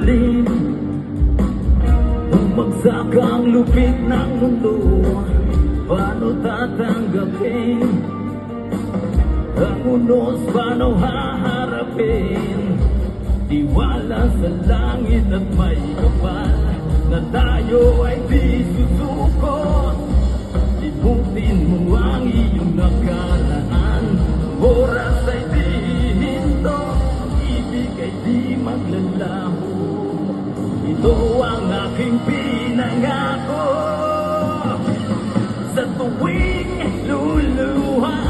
madilim. Bumagsak ang lupit ng mundo, paano tatanggapin? Ang unos paano haharapin? Tiwala sa langit at may kapal na tayo ay di susuko. Limutin mo ang iyong nakaraan, oras ay di hinto, ibig ay di maglalaho. Ito ang aking pinangako. Sa tuwing luluha,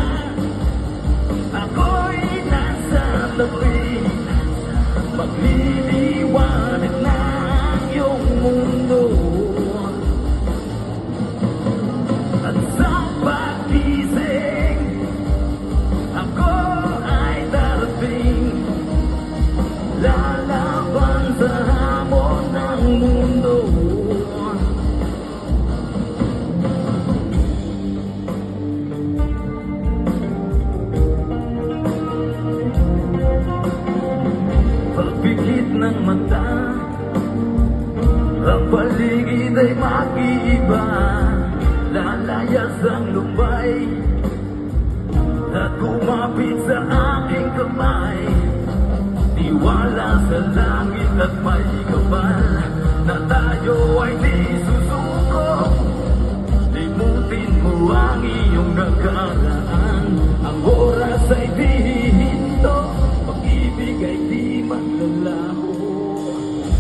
ako'y nasa tabi, magliliwanag na ang iyong mundo. At sa pag-ising, ako ay darating, lalaban sa hamon ng mundo. Pagpikit ng mata, ang paligid ay mag-iiba. Lalayas ang lumbay at kumapit sa aking kamay. Tiwala sa langit at may kapal na tayo ay di susuko. Limutin mo ang iyong nakaraan, ang oras ay di hinto, pag-ibig ay di maglalaho.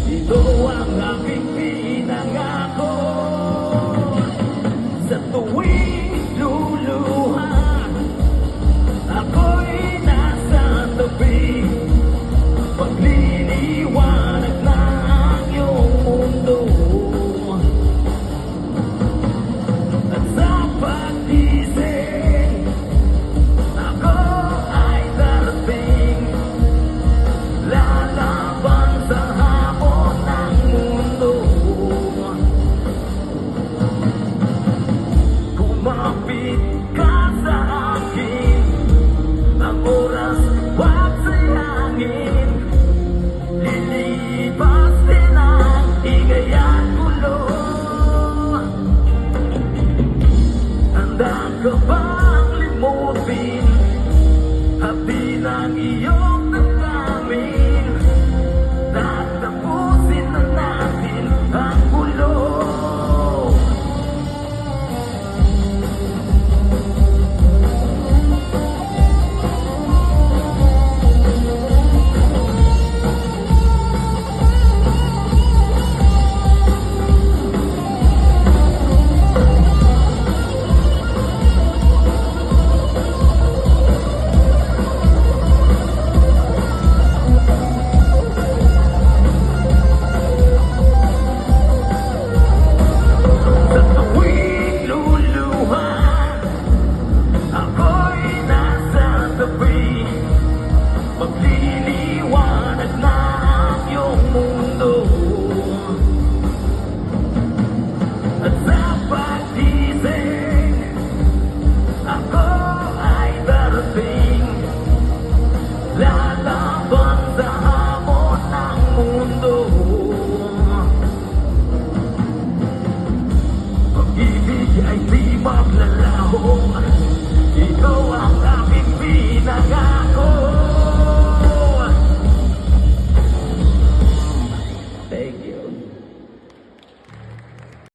Ito ang aking pinangako. Sa tuwing luluha, ako'y nasa tabi, pagliliwanag na ang iyong mundo. At sa pag-ising, ako ay darating, lalaban sa hamon ng mundo. Kumapit ka sa akin, ang oras wag sayangin. Lilipas din ang ingay at gulo. Handa ka bang limutin hati ng